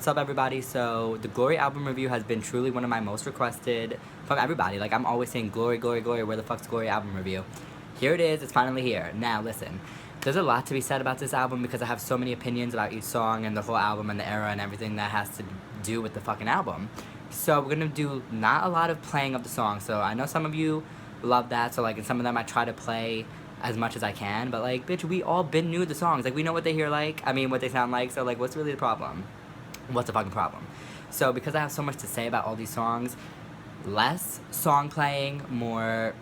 What's up, everybody? So the Glory album review has been truly one of my most requested from everybody. Like, I'm always saying Glory, Glory, Glory, where the fuck's Glory album review? Here it is, it's finally here. Now listen, there's a lot to be said about this album because I have so many opinions about each song and the whole album and the era and everything that has to do with the fucking album. So we're gonna do not a lot of playing of the songs. So I know some of you love that, so like in some of them I try to play as much as I can, but like, bitch, we all been new to the songs. Like, we know what they hear like, what they sound like, so like, what's really the problem? What's the fucking problem? So because I have so much to say about all these songs, less song playing, more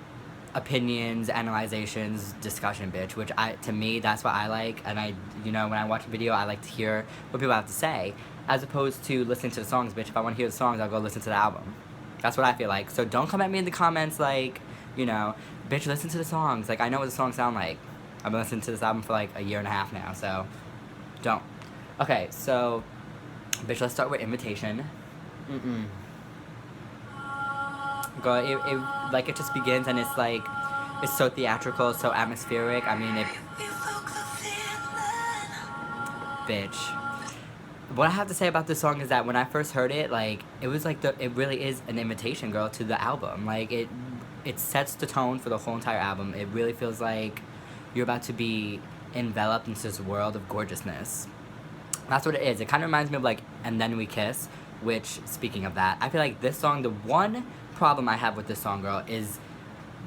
opinions, analyzations, discussion, bitch, which to me, that's what I like, and when I watch a video, I like to hear what people have to say, as opposed to listening to the songs, bitch. If I want to hear the songs, I'll go listen to the album. That's what I feel like. So don't come at me in the comments like, bitch, listen to the songs. Like, I know what the songs sound like. I've been listening to this album for like a year and a half now, so don't. Okay, so bitch, let's start with Invitation. Girl, it just begins and it's like, it's so theatrical, so atmospheric. Bitch. What I have to say about this song is that when I first heard it, like, it was like it really is an invitation, girl, to the album. Like, it sets the tone for the whole entire album. It really feels like you're about to be enveloped into this world of gorgeousness. That's what it is. It kind of reminds me of, like, And Then We Kiss, which, speaking of that, I feel like this song, the one problem I have with this song, girl, is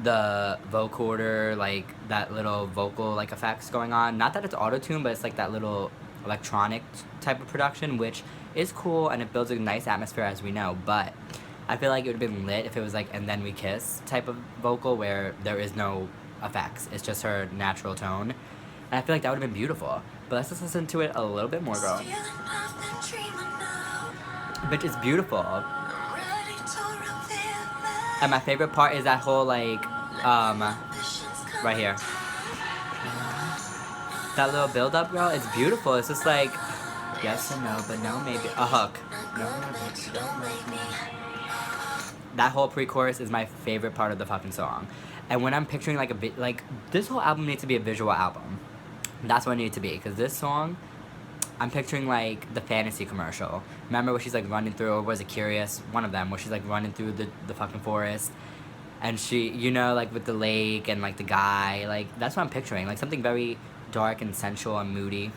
the vocoder, like, that little vocal, like, effects going on. Not that it's auto-tune, but it's, like, that little electronic type of production, which is cool, and it builds a nice atmosphere, as we know, but I feel like it would have been lit if it was, like, And Then We Kiss type of vocal, where there is no effects. It's just her natural tone. And I feel like that would have been beautiful. But let's just listen to it a little bit more, girl. Bitch, it's beautiful. And my favorite part is that whole, like, right here. That little build-up, girl, it's beautiful. It's just like, yes and no, but no, maybe. A hook. No, bitch, don't make me. That whole pre-chorus is my favorite part of the fucking song. And when I'm picturing, like, this whole album needs to be a visual album. That's what it needs to be, because this song, I'm picturing, like, the fantasy commercial. Remember where she's, like, running through, or was it Curious? One of them, where she's, like, running through the fucking forest. And she, like, with the lake and, like, the guy. Like, that's what I'm picturing. Like, something very dark and sensual and moody.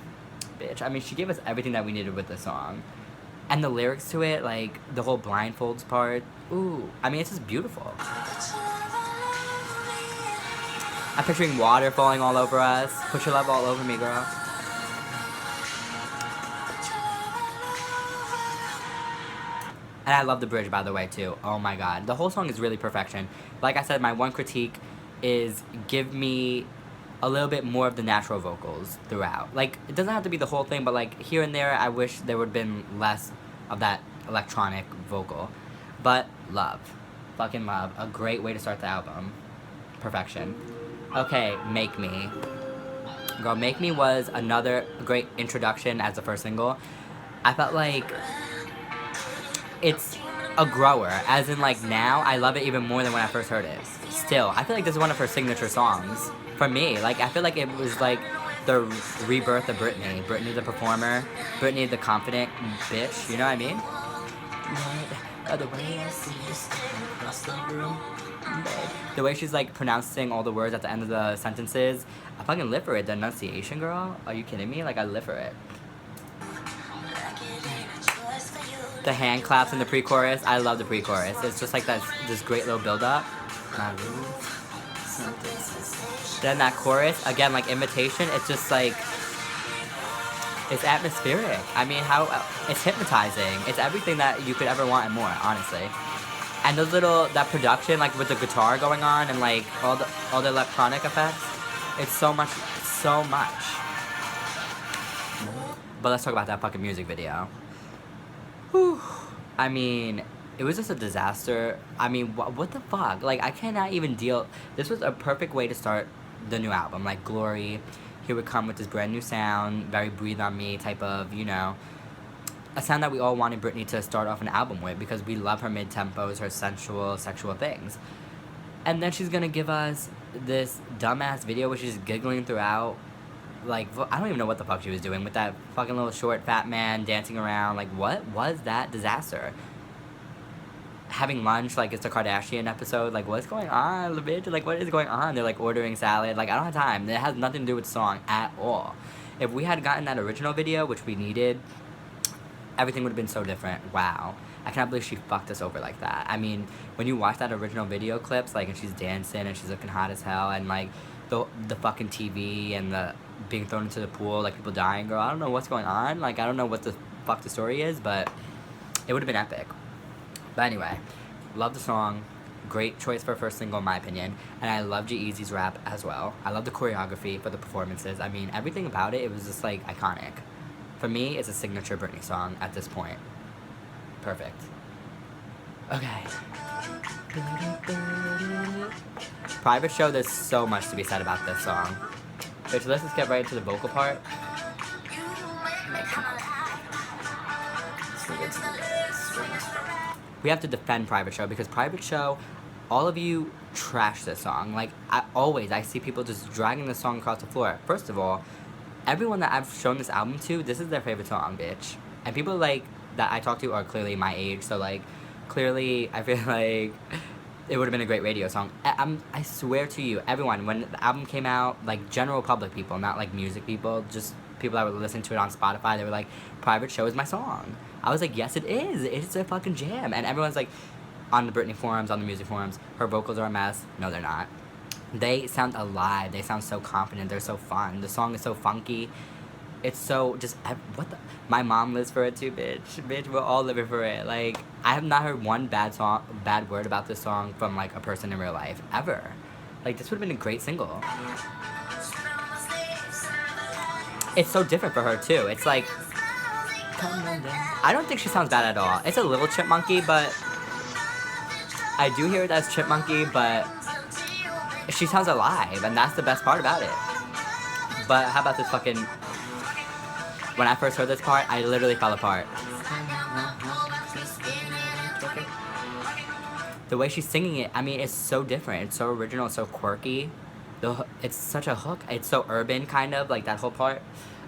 Bitch, she gave us everything that we needed with this song. And the lyrics to it, like, the whole blindfolds part. Ooh, it's just beautiful. I'm picturing water falling all over us. Put your love all over me, girl. And I love the bridge, by the way, too. Oh my god. The whole song is really perfection. Like I said, my one critique is give me a little bit more of the natural vocals throughout. Like, it doesn't have to be the whole thing, but, like, here and there, I wish there would have been less of that electronic vocal. But love. Fucking love. A great way to start the album. Perfection. Okay, Make Me. Girl, Make Me was another great introduction as the first single. I felt like it's a grower, as in, like, now I love it even more than when I first heard it. Still, I feel like this is one of her signature songs. For me, like, I feel like it was, like, the rebirth of Britney. Britney the performer, Britney the confident bitch, you know what I mean? The way I see you stand across the room. The way she's, like, pronouncing all the words at the end of the sentences, I fucking live for it. The enunciation, girl, are you kidding me? Like, I live for it. The hand claps in the pre-chorus, I love the pre-chorus. It's just like this great little build-up. Then that chorus, again, like Invitation, it's just like, it's atmospheric. It's hypnotizing. It's everything that you could ever want and more, honestly. And that production, like, with the guitar going on and, like, all the electronic effects, it's so much. But let's talk about that fucking music video. Whew. It was just a disaster. What the fuck? Like, I cannot even deal. This was a perfect way to start the new album. Like, Glory, here we come with this brand new sound, very Breathe On Me type of, a sound that we all wanted Britney to start off an album with, because we love her mid-tempos, her sensual, sexual things. And then she's gonna give us this dumbass video where she's giggling throughout. like, I don't even know what the fuck she was doing with that fucking little short fat man dancing around. Like, what was that disaster? Having lunch like it's a Kardashian episode. Like, what's going on, the bitch? Like, what is going on? They're like ordering salad. Like, I don't have time. It has nothing to do with the song at all. If we had gotten that original video, which we needed, everything would have been so different. Wow. I cannot believe she fucked us over like that. I mean, when you watch that original video clips, like, and she's dancing and she's looking hot as hell, and like the fucking TV and the being thrown into the pool, like people dying, girl. I don't know what's going on. Like, I don't know what the fuck the story is, but it would have been epic. But anyway, love the song. Great choice for a first single in my opinion. And I love G-Eazy's rap as well. I love the choreography for the performances. I mean, everything about it, it was just like iconic. For me, it's a signature Britney song at this point. Perfect. Okay. Private Show, there's so much to be said about this song. Bitch, let's just get right into the vocal part. Like, come on. We have to defend Private Show because Private Show, all of you trash this song. Like, I see people just dragging this song across the floor. First of all, everyone that I've shown this album to, this is their favorite song, bitch. And people like that I talk to are clearly my age, so like, clearly I feel like it would have been a great radio song. I swear to you, everyone, when the album came out, like general public people, not like music people, just people that were listening to it on Spotify, they were like, Private Show is my song. I was like, yes it is, it's a fucking jam. And everyone's like, on the Britney forums, on the music forums, her vocals are a mess. No, they're not. They sound alive, they sound so confident, they're so fun. The song is so funky. It's so just, what the, my mom lives for it too, bitch, we're all living for it. Like, I have not heard one bad word about this song from like a person in real life, ever. Like, this would have been a great single. It's so different for her too. It's like, I don't think she sounds bad at all. It's a little chipmunky, but I do hear it as chipmunky, but she sounds alive, and that's the best part about it. But how about this fucking, when I first heard this part, I literally fell apart. The way she's singing it, I mean, it's so different. It's so original, it's so quirky. It's such a hook. It's so urban, kind of, like that whole part.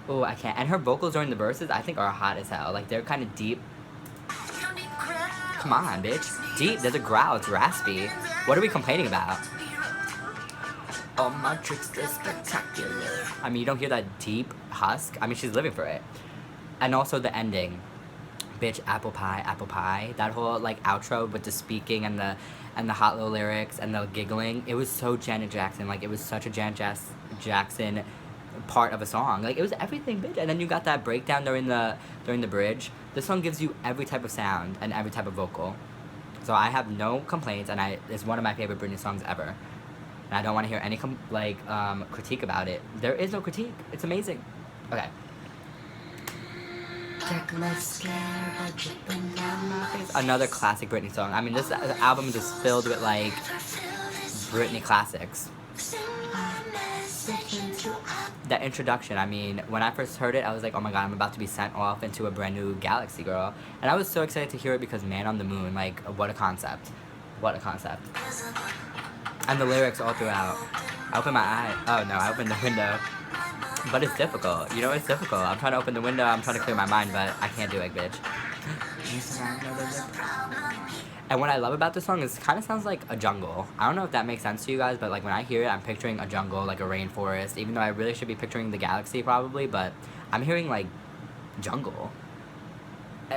Oh, I can't. And her vocals during the verses, I think, are hot as hell. Like, they're kind of deep. Come on, bitch. Deep, there's a growl, it's raspy. What are we complaining about? All my tricks, they're spectacular. I mean, you don't hear that deep husk. I mean, she's living for it. And also the ending. Bitch, apple pie. That whole, like, outro with the speaking and the hot little lyrics and the giggling. It was so Janet Jackson. Like, it was such a Janet Jackson part of a song. Like, it was everything, bitch. And then you got that breakdown during the bridge. This song gives you every type of sound and every type of vocal. So I have no complaints, and it's one of my favorite Britney songs ever. And I don't want to hear any critique about it. There is no critique. It's amazing. Okay. Another classic Britney song. I mean, this album is just filled with, like, Britney classics. That introduction, I mean, when I first heard it, I was like, oh my god, I'm about to be sent off into a brand new galaxy, girl. And I was so excited to hear it because Man on the Moon, like, what a concept. What a concept. And the lyrics all throughout. I opened my eye. Oh no, I opened the window. But it's difficult. You know, it's difficult. I'm trying to open the window, I'm trying to clear my mind, but I can't do it, bitch. And what I love about this song is it kind of sounds like a jungle. I don't know if that makes sense to you guys, but like when I hear it, I'm picturing a jungle, like a rainforest, even though I really should be picturing the galaxy probably, but I'm hearing like jungle.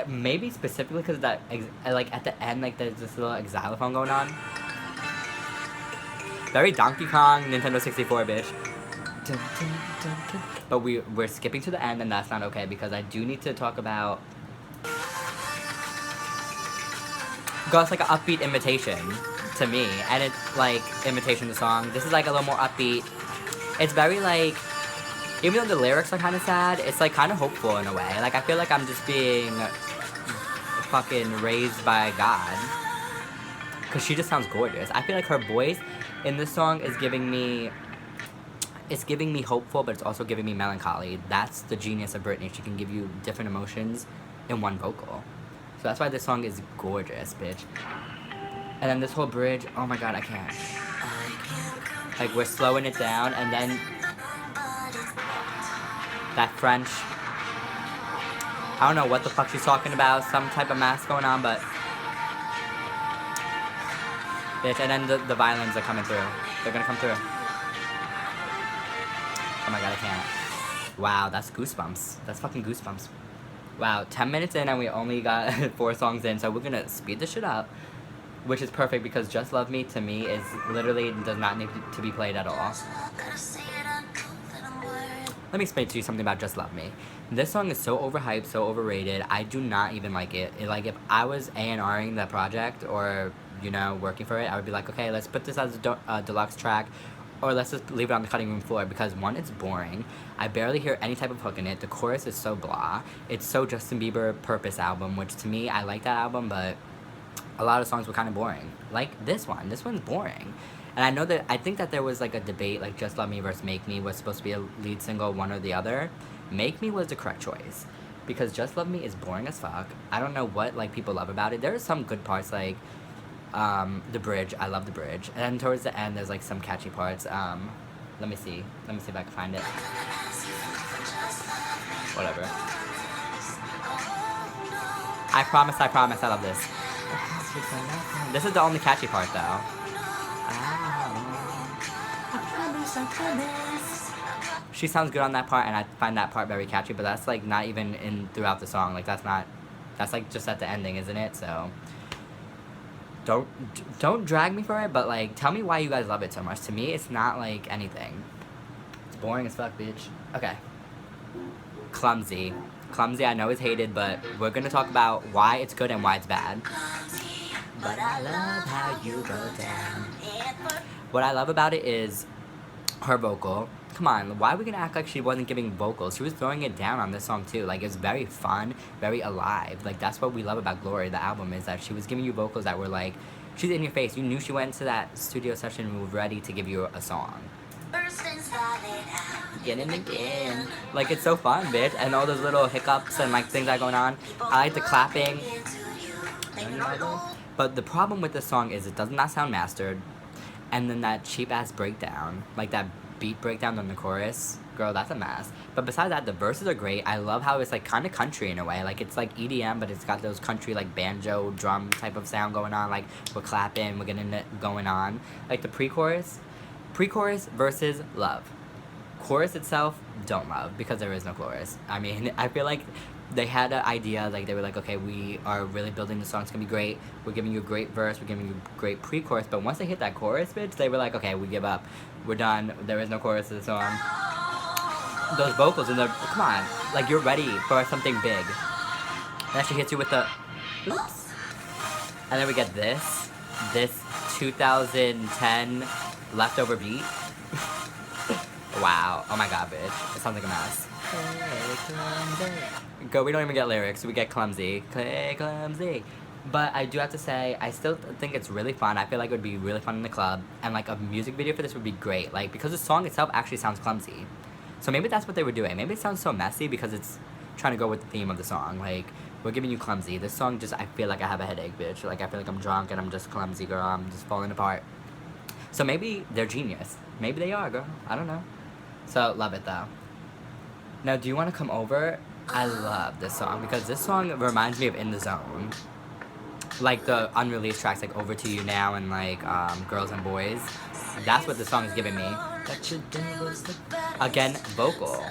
Maybe specifically because that, like at the end, like there's this little xylophone going on. Very Donkey Kong, Nintendo 64, bitch. But we're skipping to the end, and that's not okay because I do need to talk about. Girl, it's like an upbeat imitation to me, and it's like imitation of the song. This is like a little more upbeat. It's very like, even though the lyrics are kind of sad, it's like kind of hopeful in a way. Like I feel like I'm just being fucking raised by God, cause she just sounds gorgeous. I feel like her voice in this song is giving me. It's giving me hopeful, but it's also giving me melancholy. That's the genius of Britney. She can give you different emotions in one vocal. So that's why this song is gorgeous, bitch. And then this whole bridge, oh my god, I can't. Like, we're slowing it down, and then That French. I don't know what the fuck she's talking about. Some type of mask going on, but bitch. And then the violins are coming through. They're gonna come through. Oh my god, I can't. Wow, that's goosebumps. That's fucking goosebumps. Wow, 10 minutes in and we only got 4 songs in, so we're gonna speed this shit up. Which is perfect because Just Love Me, to me, is literally does not need to be played at all. Let me explain to you something about Just Love Me. This song is so overhyped, so overrated. I do not even like it. Like, if I was A&Ring the project or, you know, working for it, I would be like, okay, let's put this as a deluxe track, or let's just leave it on the cutting room floor, because one, it's boring. I barely hear any type of hook in it. The chorus is so blah. It's so Justin Bieber Purpose album, which to me, I like that album, but a lot of songs were kind of boring. Like this one. This one's boring. And I think that there was like a debate, like Just Love Me versus Make Me was supposed to be a lead single, one or the other. Make Me was the correct choice. Because Just Love Me is boring as fuck. I don't know what like people love about it. There are some good parts, like the bridge. I love the bridge. And then towards the end there's like some catchy parts. Let me see if I can find it. Whatever. I promise, I love this. This is the only catchy part though. She sounds good on that part, and I find that part very catchy, but that's like not even in throughout the song. Like that's like just at the ending, isn't it? So don't drag me for it, but like tell me why you guys love it so much. To me, it's not like anything. It's boring as fuck, bitch. Okay. Clumsy, I know is hated, but we're gonna talk about why it's good and why it's bad. But I love how you go down. What I love about it is her vocal. Come on, why are we gonna act like she wasn't giving vocals? She was throwing it down on this song too. Like, it's very fun, very alive. Like, that's what we love about Glory, the album, is that she was giving you vocals that were like, she's in your face. You knew she went into that studio session and was ready to give you a song. Again and again. Like, it's so fun, bitch. And all those little hiccups and like things that are going on. I like the clapping. But the problem with this song is it does not sound mastered. And then that cheap ass breakdown, like that beat breakdown on the chorus, girl, that's a mess. But besides that, the verses are great. I love how it's like kind of country in a way. Like, it's like EDM, but it's got those country like banjo drum type of sound going on. Like, we're clapping, we're getting it going on. Like the pre-chorus versus love. Chorus itself, don't love, because there is no chorus. I mean, I feel like they had an idea, like they were like, okay, we are really building the song, it's gonna be great, we're giving you a great verse, we're giving you a great pre-chorus, but once they hit that chorus, bitch, they were like, okay, we give up, we're done, there is no chorus to the song. Those vocals and come on, like, you're ready for something big. And then she hits you with the, oops. And then we get this 2010 leftover beat. Wow, oh my god, bitch, it sounds like a mess. Go, we don't even get lyrics, we get clumsy. Clumsy. But I do have to say, I still think it's really fun. I feel like it would be really fun in the club. And like a music video for this would be great. Like, because the song itself actually sounds clumsy. So maybe that's what they were doing. Maybe it sounds so messy because it's trying to go with the theme of the song. Like, we're giving you clumsy. This song just, I feel like I have a headache, bitch. Like, I feel like I'm drunk and I'm just clumsy, girl. I'm just falling apart. So maybe they're genius. Maybe they are, girl. I don't know. So, love it though. Now, do you want to come over? I love this song because this song reminds me of In the Zone. Like the unreleased tracks, like Over to You Now and like Girls and Boys. That's what the song is giving me. Again, vocal.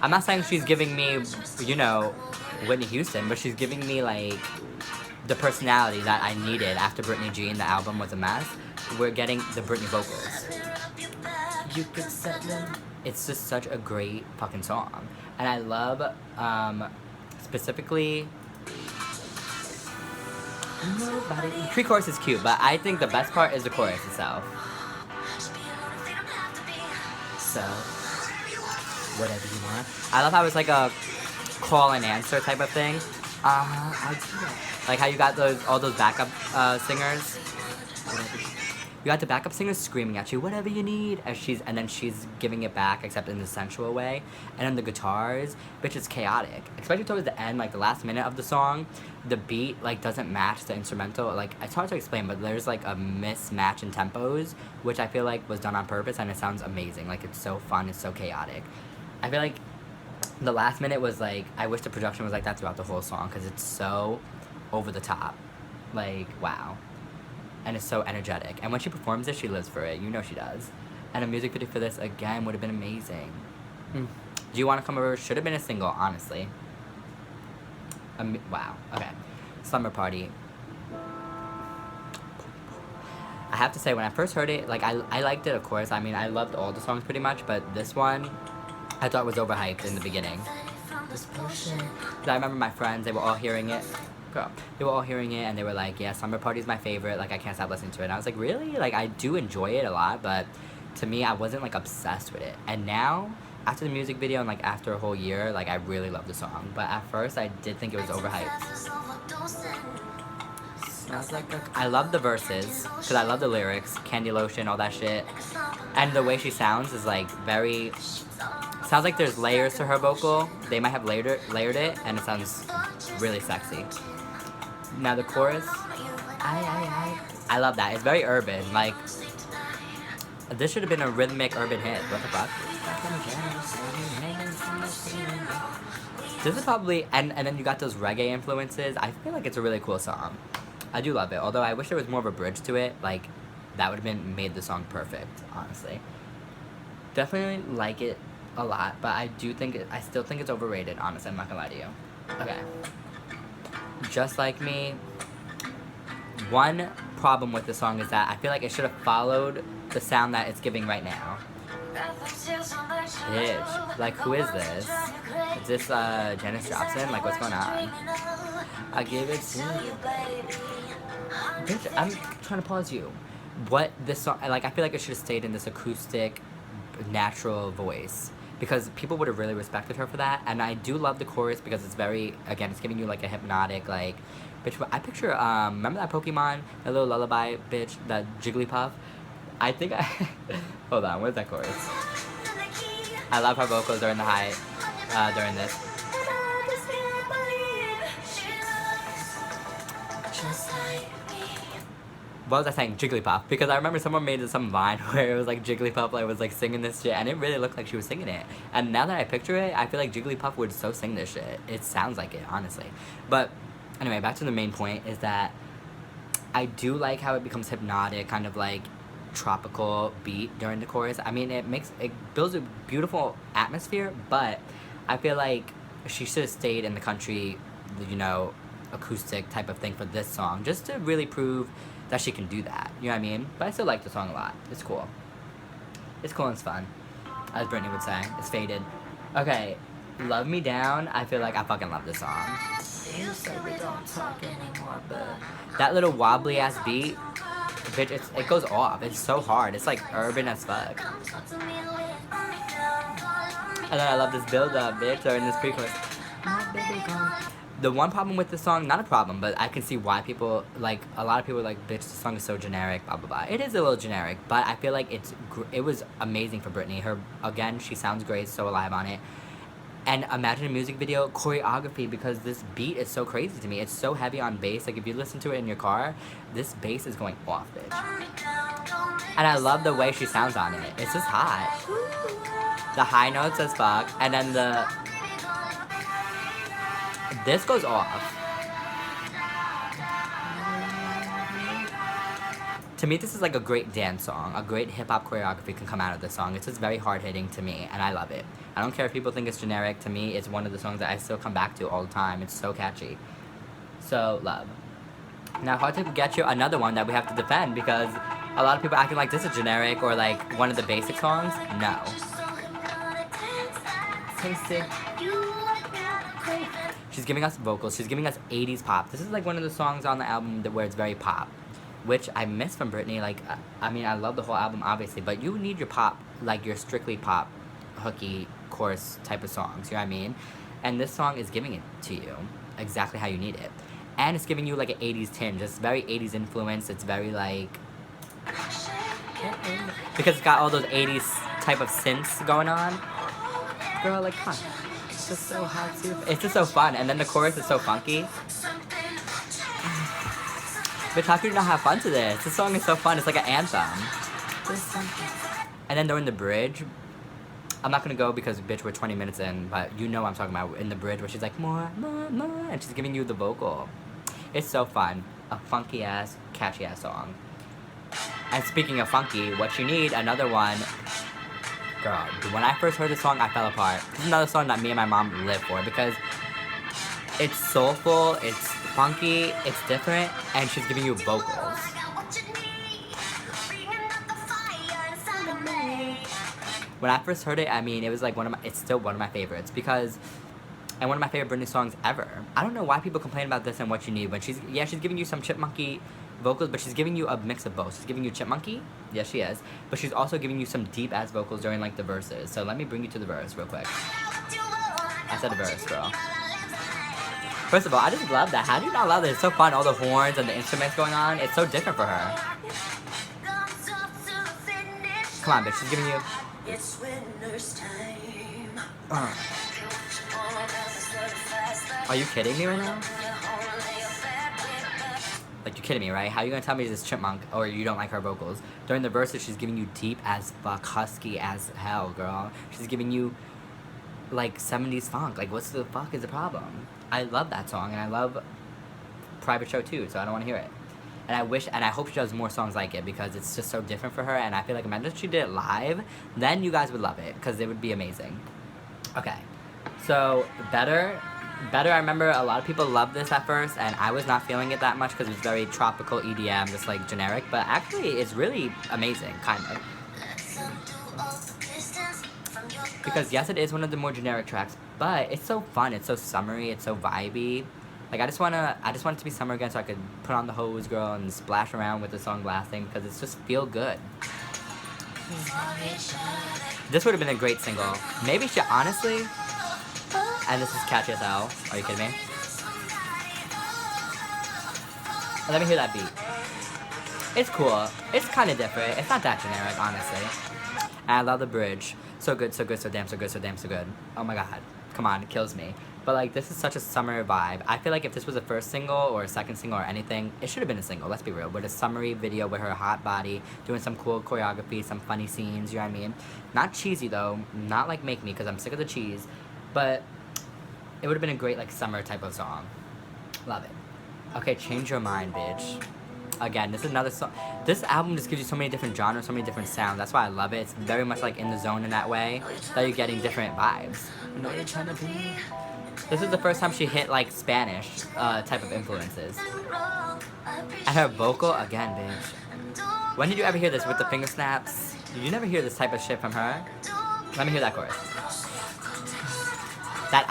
I'm not saying she's giving me, you know, Whitney Houston, but she's giving me like the personality that I needed after Britney Jean, the album was a mess. We're getting the Britney vocals. You could set them. It's just such a great fucking song. And I love, specifically, the pre-chorus is cute, but I think the best part is the chorus itself. So, whatever you want. I love how it's like a call and answer type of thing. Like how you got all those backup singers. You got the backup singer screaming at you, whatever you need, and then she's giving it back, except in a sensual way. And then the guitars, bitch, it's chaotic. Especially towards the end, like the last minute of the song, the beat like doesn't match the instrumental. Like, it's hard to explain, but there's like a mismatch in tempos, which I feel like was done on purpose, and it sounds amazing. Like, it's so fun, it's so chaotic. I feel like the last minute was like, I wish the production was like that throughout the whole song because it's so over the top. Like, wow. And it's so energetic. And when she performs it, she lives for it. You know she does. And a music video for this, again, would have been amazing. Do You Want to Come Over should have been a single, honestly. Wow. Okay. Slumber Party. I have to say, when I first heard it, like, I liked it, of course. I mean, I loved all the songs pretty much, but this one, I thought was overhyped in the beginning. I remember my friends, they were all hearing it. Girl. They were all hearing it, and they were like, yeah, Slumber Party is my favorite. Like, I can't stop listening to it. And I was like, really? Like, I do enjoy it a lot, but to me, I wasn't, like, obsessed with it. And now, after the music video and, like, after a whole year, like, I really love the song. But at first, I did think it was overhyped. Smells like I love the verses, because I love the lyrics, Candy Lotion, all that shit. And the way she sounds is, like, very... Sounds like there's layers to her vocal. They might have layered it, and it sounds really sexy. Now the chorus... I love that. It's very urban. Like, this should have been a rhythmic urban hit. What the fuck? This is probably... And then you got those reggae influences. I feel like it's a really cool song. I do love it, although I wish there was more of a bridge to it. Like, that would have made the song perfect, honestly. Definitely like it a lot, but I still think it's overrated, honestly. I'm not gonna lie to you. Okay. Just Like Me. One problem with the song is that I feel like it should have followed the sound that it's giving right now. Bitch. Like, who is this? Is this, Janis Joplin? Like, what's going on? I give it to you, baby. Bitch, I'm trying to pause you. What this song, like, I feel like it should have stayed in this acoustic, natural voice. Because people would have really respected her for that. And I do love the chorus because it's very, again, it's giving you, like, a hypnotic, like, bitch. I picture, remember that Pokemon, that little lullaby, bitch, that Jigglypuff? I think hold on, where's that chorus? I love her vocals during during this. What was I saying? Jigglypuff. Because I remember someone made some Vine where it was like Jigglypuff like was like singing this shit, and it really looked like she was singing it. And now that I picture it, I feel like Jigglypuff would so sing this shit. It sounds like it, honestly. But anyway, back to the main point is that I do like how it becomes hypnotic, kind of like tropical beat during the chorus. I mean, it builds a beautiful atmosphere, but I feel like she should have stayed in the country, you know, acoustic type of thing for this song, just to really prove that she can do that. You know what I mean? But I still like the song a lot. It's cool. It's cool and it's fun. As Britney would say. It's faded. Okay. Love Me Down. I feel like I fucking love this song. That little wobbly ass beat, bitch, it goes off. It's so hard. It's like urban as fuck. And then I love this build up, bitch, or in this pre-chorus. The one problem with the song, not a problem, but I can see why people, like, a lot of people are like, bitch, the song is so generic, blah, blah, blah. It is a little generic, but I feel like it was amazing for Britney. Again, she sounds great, so alive on it. And imagine a music video, choreography, because this beat is so crazy to me. It's so heavy on bass. Like, if you listen to it in your car, this bass is going off, bitch. And I love the way she sounds on it. It's just hot. The high notes as fuck, and then this goes off. To me, this is like a great dance song. A great hip-hop choreography can come out of this song. It's just very hard-hitting to me, and I love it. I don't care if people think it's generic. To me, it's one of the songs that I still come back to all the time. It's so catchy. So, love. Now, Hard to Get You, another one that we have to defend, because a lot of people acting like this is generic or like one of the basic songs. No. Taste it. She's giving us vocals. She's giving us 80s pop. This is like one of the songs on the album where it's very pop, which I miss from Britney. Like, I mean, I love the whole album, obviously, but you need your pop, like your strictly pop, hooky, chorus type of songs, you know what I mean? And this song is giving it to you exactly how you need it. And it's giving you like an 80s tinge. It's very 80s influence. It's very like... because it's got all those 80s type of synths going on. Girl, like, come on. It's just so hot too. It's just so fun. And then the chorus is so funky. Bitch, how can you not have fun to this? This song is so fun. It's like an anthem. And then during the bridge, I'm not gonna go because, bitch, we're 20 minutes in, but you know what I'm talking about in the bridge where she's like, more, and she's giving you the vocal. It's so fun. A funky-ass, catchy-ass song. And speaking of funky, What You Need, another one. Girl, when I first heard this song, I fell apart. This is another song that me and my mom live for because it's soulful, it's funky, it's different, and she's giving you vocals. When I first heard it, I mean, it was like it's still one of my favorites because, and one of my favorite Britney songs ever. I don't know why people complain about this and What You Need when she's giving you some chipmunky vocals, but she's giving you a mix of both. She's giving you chipmunky, yes she is, but she's also giving you some deep ass vocals during like the verses. So let me bring you to the verse real quick. I said the verse, girl. First of all, I just love that. How do you not love it? It's so fun, all the horns and the instruments going on. It's so different for her. Come on, bitch, she's giving you... It's winner's time. Are you kidding me right now? Like, you're kidding me, right? How are you gonna tell me this chipmunk or you don't like her vocals? During the verses, she's giving you deep as fuck, husky as hell, girl. She's giving you, like, 70s funk. Like, what's the fuck is the problem? I love that song, and I love Private Show too, so I don't want to hear it. And I hope she does more songs like it because it's just so different for her, and I feel like imagine if she did it live, then you guys would love it because it would be amazing. Okay, so Better, I remember a lot of people loved this at first, and I was not feeling it that much because it was very tropical EDM, just like generic, but actually it's really amazing, kind of. Because yes, it is one of the more generic tracks, but it's so fun, it's so summery, it's so vibey. Like, I just want it to be summer again so I could put on the hose, girl, and splash around with the song blasting because it's just feel good. This would have been a great single. Maybe she, honestly, and this is catchy as hell. Are you kidding me? Let me hear that beat. It's cool. It's kind of different. It's not that generic, honestly. And I love the bridge. So good, so good, so damn, so good, so damn, so good. Oh my god. Come on, it kills me. But, like, this is such a summer vibe. I feel like if this was a first single or a second single or anything, it should have been a single, let's be real. With a summery video with her hot body, doing some cool choreography, some funny scenes, you know what I mean? Not cheesy, though. Not like Make Me, because I'm sick of the cheese. But it would have been a great, like, summer type of song. Love it. Okay, Change Your Mind, bitch. Again, this is another song. This album just gives you so many different genres, so many different sounds. That's why I love it. It's very much, like, in the zone in that way, that you're getting different vibes. You know what you're trying to be? This is the first time she hit, like, Spanish type of influences. And her vocal, again, bitch. When did you ever hear this with the finger snaps? Did you never hear this type of shit from her? Let me hear that chorus. That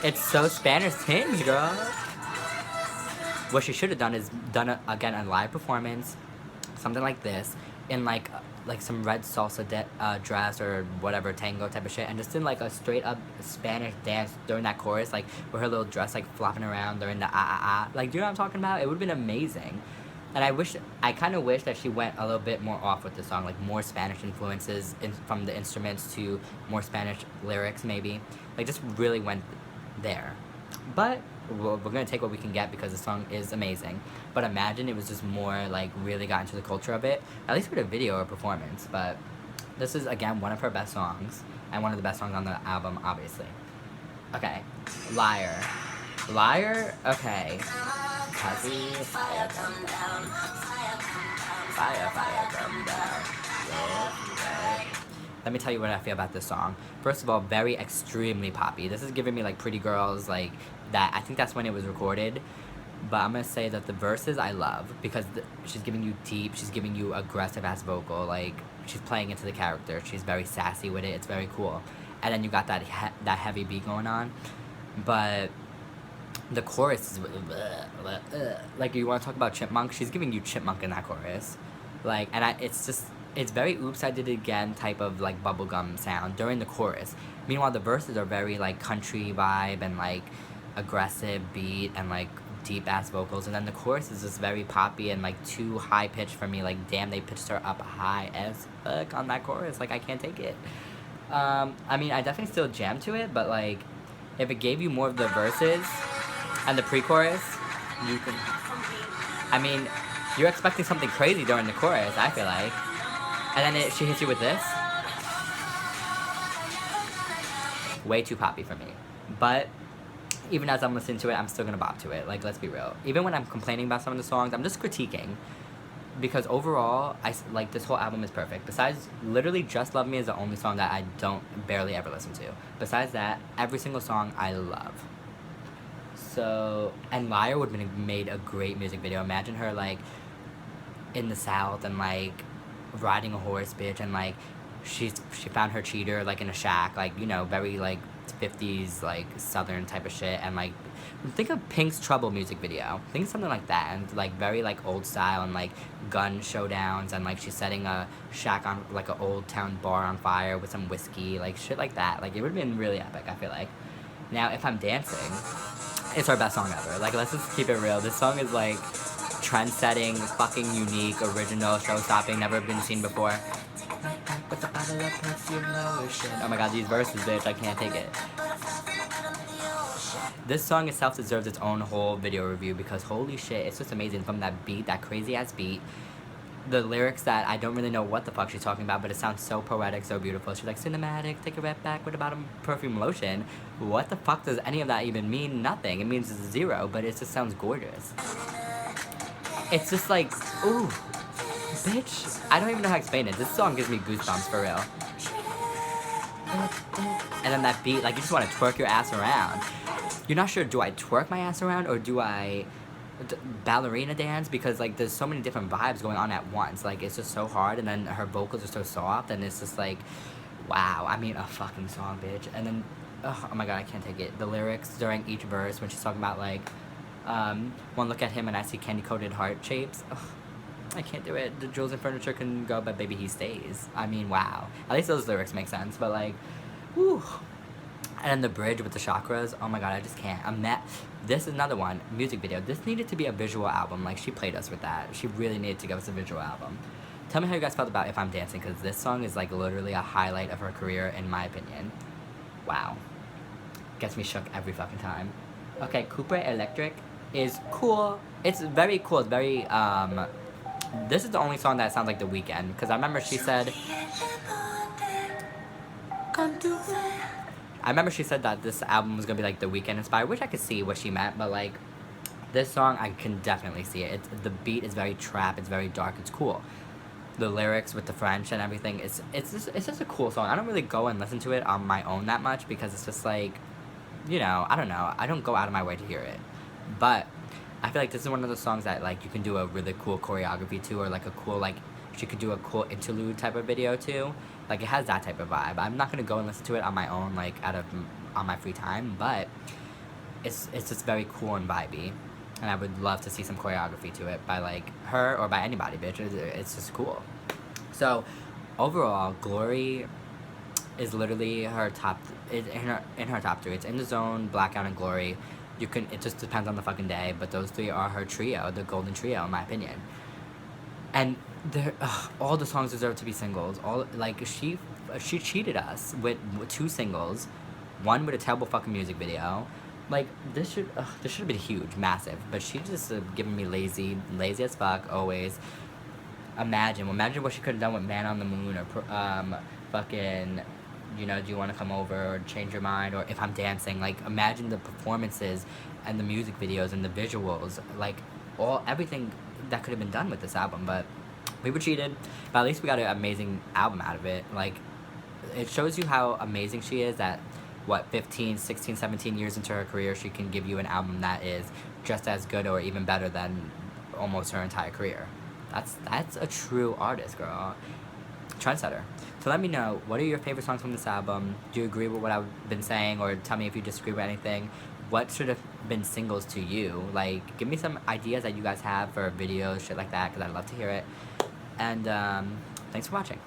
It's so Spanish tinged, girl. What she should have done is done, again, a live performance, something like this, in, like some red salsa dress or whatever, tango type of shit, and just in, like, a straight-up Spanish dance during that chorus, like, with her little dress, like, flopping around during the Like, do you know what I'm talking about? It would have been amazing. And I kind of wish that she went a little bit more off with the song, like, more Spanish influences from the instruments to more Spanish lyrics, maybe. Like, just really went there. But we're gonna take what we can get because the song is amazing. But imagine it was just more, like, really got into the culture of it. At least with a video or performance. But this is, again, one of her best songs. And one of the best songs on the album, obviously. Okay. Liar. Liar? Okay. Cuzzy, fire come down. Fire, fire come down. Yeah. Let me tell you what I feel about this song. First of all, very extremely poppy. This is giving me, like, Pretty Girls, like, that. I think that's when it was recorded. But I'm gonna say that the verses I love because she's giving you deep, she's giving you aggressive ass vocal, like, she's playing into the character. She's very sassy with it. It's very cool. And then you got that heavy beat going on. But the chorus is like, you want to talk about chipmunk? She's giving you chipmunk in that chorus. Like, and it's very Oops, I Did It Again type of, like, bubblegum sound during the chorus. Meanwhile, the verses are very, like, country vibe and, like, aggressive beat and, like, deep ass vocals, and then the chorus is just very poppy and, like, too high pitched for me. Like, damn, they pitched her up high as fuck on that chorus. Like, I can't take it. I mean, I definitely still jam to it, but, like, if it gave you more of the verses and the pre-chorus, you can, I mean, you're expecting something crazy during the chorus, I feel like, and then she hits you with this. way too poppy for me. But even as I'm listening to it, I'm still gonna bop to it. Like, let's be real. Even when I'm complaining about some of the songs, I'm just critiquing. Because overall, like, this whole album is perfect. Besides, literally, Just Love Me is the only song that I don't barely ever listen to. Besides that, every single song I love. So, and Liar would have made a great music video. Imagine her, like, in the South and, like, riding a horse, bitch, and, like, she found her cheater, like, in a shack, like, you know, very, like, 50s, like, Southern type of shit, and, like, think of Pink's Trouble music video. Think of something like that, and, like, very, like, old style, and, like, gun showdowns, and, like, she's setting a shack on, like, an old town bar on fire with some whiskey, like, shit like that. Like, it would have been really epic, I feel like. Now, if I'm dancing, it's our best song ever. Like, let's just keep it real. This song is, like, trend-setting, fucking unique, original, show-stopping, never been seen before. With a bottle of perfume lotion. Oh my god, these verses, bitch, I can't take it. This song itself deserves its own whole video review because holy shit, it's just amazing. From that beat, that crazy-ass beat, the lyrics that I don't really know what the fuck she's talking about, but it sounds so poetic, so beautiful. She's like, cinematic, take a rep back with a bottom perfume lotion. What the fuck does any of that even mean? Nothing. It means zero, but it just sounds gorgeous. It's just like, ooh. Bitch, I don't even know how to explain it. This song gives me goosebumps, for real. And then that beat, like, you just want to twerk your ass around. You're not sure, do I twerk my ass around, or do I ballerina dance? Because, like, there's so many different vibes going on at once. Like, it's just so hard, and then her vocals are so soft, and it's just like, wow. I mean, a fucking song, bitch. And then, oh my god, I can't take it. The lyrics during each verse, when she's talking about, like, one look at him and I see candy-coated heart shapes. Ugh. I can't do it. The jewels and furniture can go, but baby, he stays. I mean, wow. At least those lyrics make sense, but like, whew. And then the bridge with the chakras, oh my god, I just can't. This is another one, music video. This needed to be a visual album. Like, she played us with that. She really needed to give us a visual album. Tell me how you guys felt about If I'm Dancing, because this song is like literally a highlight of her career, in my opinion. Wow. Gets me shook every fucking time. Okay, Cooper Electric is cool. It's very cool. It's very, this is the only song that sounds like The Weeknd, because I remember she said that this album was gonna be like The Weeknd inspired, which I could see what she meant, but like this song I can definitely see it. The beat is very trap, it's very dark, it's cool. The lyrics with the French and everything, it's just a cool song. I don't really go and listen to it on my own that much because it's just like, you know, I don't know. I don't go out of my way to hear it, but I feel like this is one of those songs that, like, you can do a really cool choreography to, or, like, a cool, like, she could do a cool interlude type of video, too. Like, it has that type of vibe. I'm not gonna go and listen to it on my own, like, on my free time, but it's just very cool and vibey. And I would love to see some choreography to it by, like, her or by anybody, bitch. It's just cool. So, overall, Glory is literally her top, in her top three. It's In the Zone, Blackout, and Glory. It just depends on the fucking day, but those three are her trio, the golden trio, in my opinion. And all the songs deserve to be singles. Like, she cheated us with 2 singles, one with a terrible fucking music video. Like, this should have been huge, massive, but she just giving me lazy as fuck, always. Imagine what she could have done with Man on the Moon, or fucking, you know, Do You Want to Come Over, or Change Your Mind, or If I'm Dancing. Like, imagine the performances and the music videos and the visuals, like, everything that could have been done with this album. But we were cheated, but at least we got an amazing album out of it. Like, it shows you how amazing she is that, what, 15, 16, 17 years into her career, she can give you an album that is just as good or even better than almost her entire career. That's a true artist, girl. Trendsetter. So let me know, what are your favorite songs from this album? Do you agree with what I've been saying, or tell me if you disagree with anything? What should have been singles to you? Like, give me some ideas that you guys have for videos, shit like that, because I'd love to hear it. And thanks for watching.